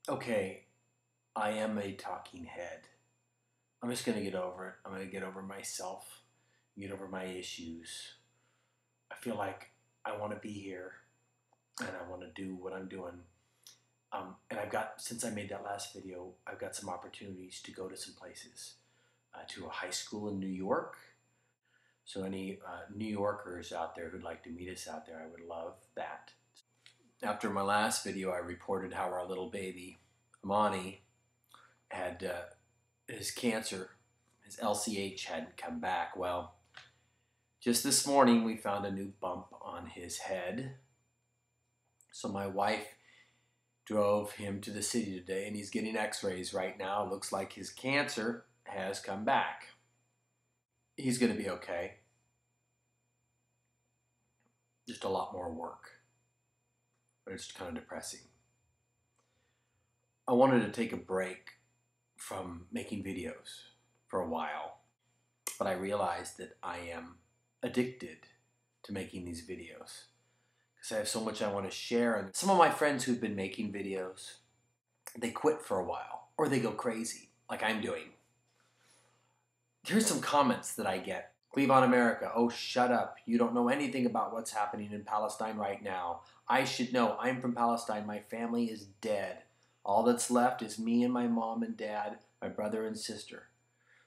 Okay, I am a talking head. I'm just going to get over it. I'm going to get over myself, get over my issues. I feel like I want to be here and I want to do what I'm doing. And since I made that last video, I've got some opportunities to go to some places, to a high school in New York. So any New Yorkers out there who'd like to meet us out there, I would love that. After my last video, I reported how our little baby, Amani, had his cancer, his LCH hadn't come back. Well, just this morning we found a new bump on his head. So my wife drove him to the city today and he's getting x-rays right now. It looks like his cancer has come back. He's going to be okay. Just a lot more work. But it's kind of depressing. I wanted to take a break from making videos for a while, but I realized that I am addicted to making these videos because I have so much I want to share. And some of my friends who've been making videos, they quit for a while or they go crazy like I'm doing. Here's some comments that I get. Leave on America. Oh, shut up. You don't know anything about what's happening in Palestine right now. I should know. I'm from Palestine. My family is dead. All that's left is me and my mom and dad, my brother and sister.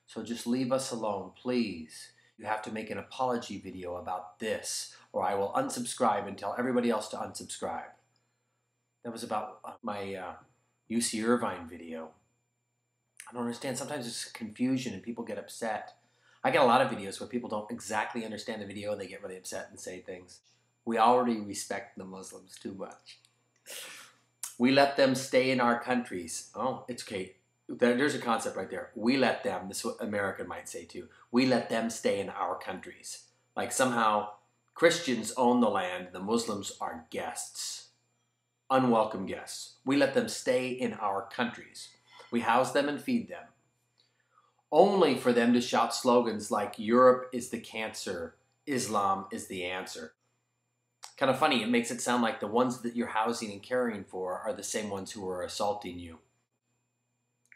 So just leave us alone, please. You have to make an apology video about this, or I will unsubscribe and tell everybody else to unsubscribe. That was about my UC Irvine video. I don't understand. Sometimes it's confusion and people get upset. I get a lot of videos where people don't exactly understand the video and they get really upset and say things. We already respect the Muslims too much. We let them stay in our countries. Oh, it's okay. There's a concept right there. We let them, this is what American might say too, we let them stay in our countries. Like somehow Christians own the land, the Muslims are guests, unwelcome guests. We let them stay in our countries. We house them and feed them. Only for them to shout slogans like Europe is the cancer, Islam is the answer. Kind of funny, it makes it sound like the ones that you're housing and caring for are the same ones who are assaulting you.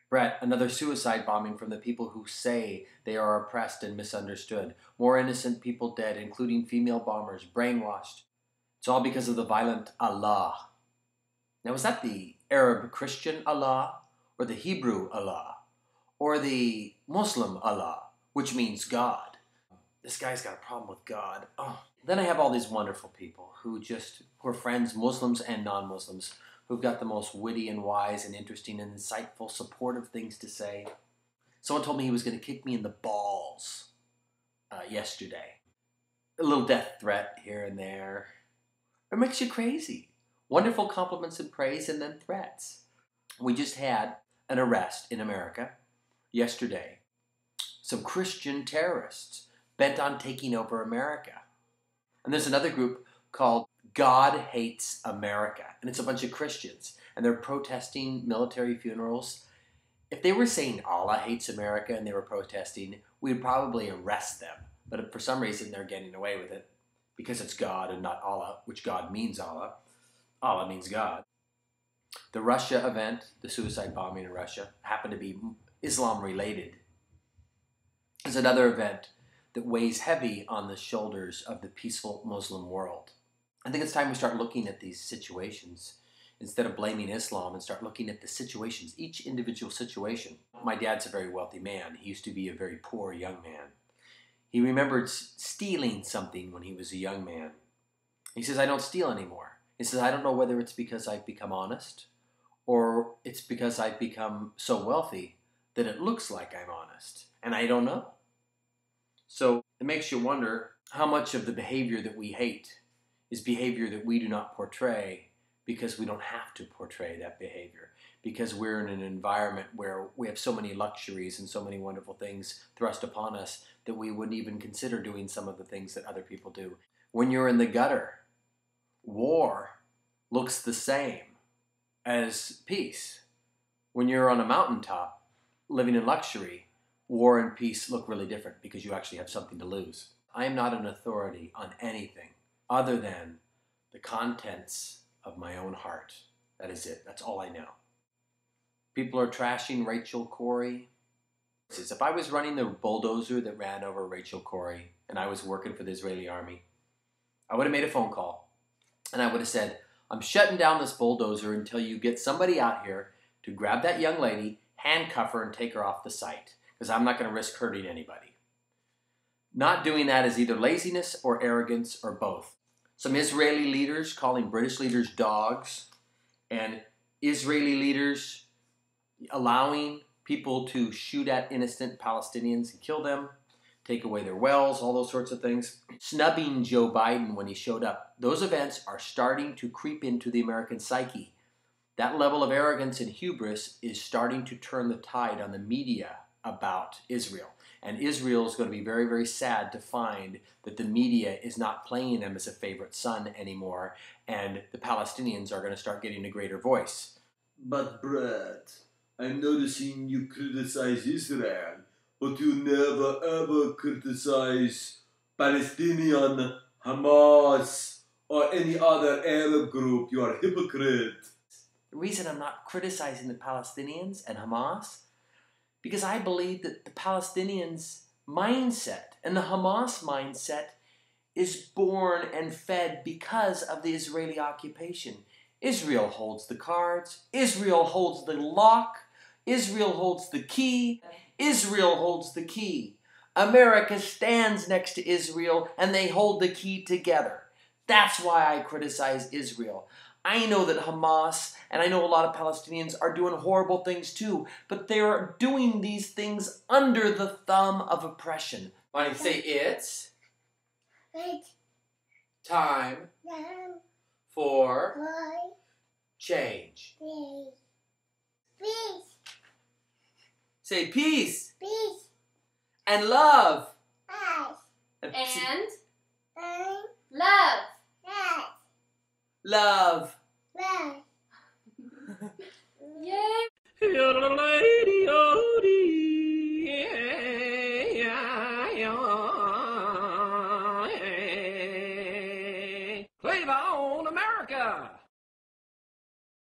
Bret, another suicide bombing from the people who say they are oppressed and misunderstood. More innocent people dead, including female bombers, brainwashed. It's all because of the violent Allah. Now, is that the Arab Christian Allah, or the Hebrew Allah, or the Muslim Allah, which means God? This guy's got a problem with God. Oh. Then I have all these wonderful people who are friends, Muslims and non-Muslims, who've got the most witty and wise and interesting and insightful, supportive things to say. Someone told me he was going to kick me in the balls yesterday. A little death threat here and there. It makes you crazy. Wonderful compliments and praise and then threats. We just had an arrest in America yesterday. Some Christian terrorists bent on taking over America. And there's another group called God Hates America. And it's a bunch of Christians. And they're protesting military funerals. If they were saying Allah hates America and they were protesting, we'd probably arrest them. But for some reason, they're getting away with it because it's God and not Allah, which God means Allah. Allah means God. The Russia event, the suicide bombing in Russia, happened to be Islam related. There's another event that weighs heavy on the shoulders of the peaceful Muslim world. I think it's time we start looking at these situations instead of blaming Islam and start looking at the situations, each individual situation. My dad's a very wealthy man. He used to be a very poor young man. He remembered stealing something when he was a young man. He says, I don't steal anymore. He says, I don't know whether it's because I've become honest or it's because I've become so wealthy that it looks like I'm honest. And I don't know. So it makes you wonder how much of the behavior that we hate is behavior that we do not portray because we don't have to portray that behavior, because we're in an environment where we have so many luxuries and so many wonderful things thrust upon us that we wouldn't even consider doing some of the things that other people do. When you're in the gutter, war looks the same as peace. When you're on a mountaintop, living in luxury, war and peace look really different because you actually have something to lose. I am not an authority on anything other than the contents of my own heart. That is it. That's all I know. People are trashing Rachel Corrie. If I was running the bulldozer that ran over Rachel Corrie and I was working for the Israeli army, I would have made a phone call and I would have said, I'm shutting down this bulldozer until you get somebody out here to grab that young lady, handcuff her, and take her off the site, because I'm not going to risk hurting anybody. Not doing that is either laziness or arrogance or both. Some Israeli leaders calling British leaders dogs, and Israeli leaders allowing people to shoot at innocent Palestinians and kill them, take away their wells, all those sorts of things. Snubbing Joe Biden when he showed up. Those events are starting to creep into the American psyche. That level of arrogance and hubris is starting to turn the tide on the media about Israel. And Israel is going to be very, very sad to find that the media is not playing them as a favorite son anymore, and the Palestinians are going to start getting a greater voice. But Bret, I'm noticing you criticize Israel, but you never ever criticize Palestinian, Hamas, or any other Arab group. You are a hypocrite. The reason I'm not criticizing the Palestinians and Hamas, because I believe that the Palestinians' mindset and the Hamas mindset is born and fed because of the Israeli occupation. Israel holds the cards. Israel holds the lock. Israel holds the key. Israel holds the key. America stands next to Israel and they hold the key together. That's why I criticize Israel. I know that Hamas and I know a lot of Palestinians are doing horrible things too, but they're doing these things under the thumb of oppression. Why don't you say it's time for change. Say peace. Peace. And love. And love. Love. Yay. Play on America!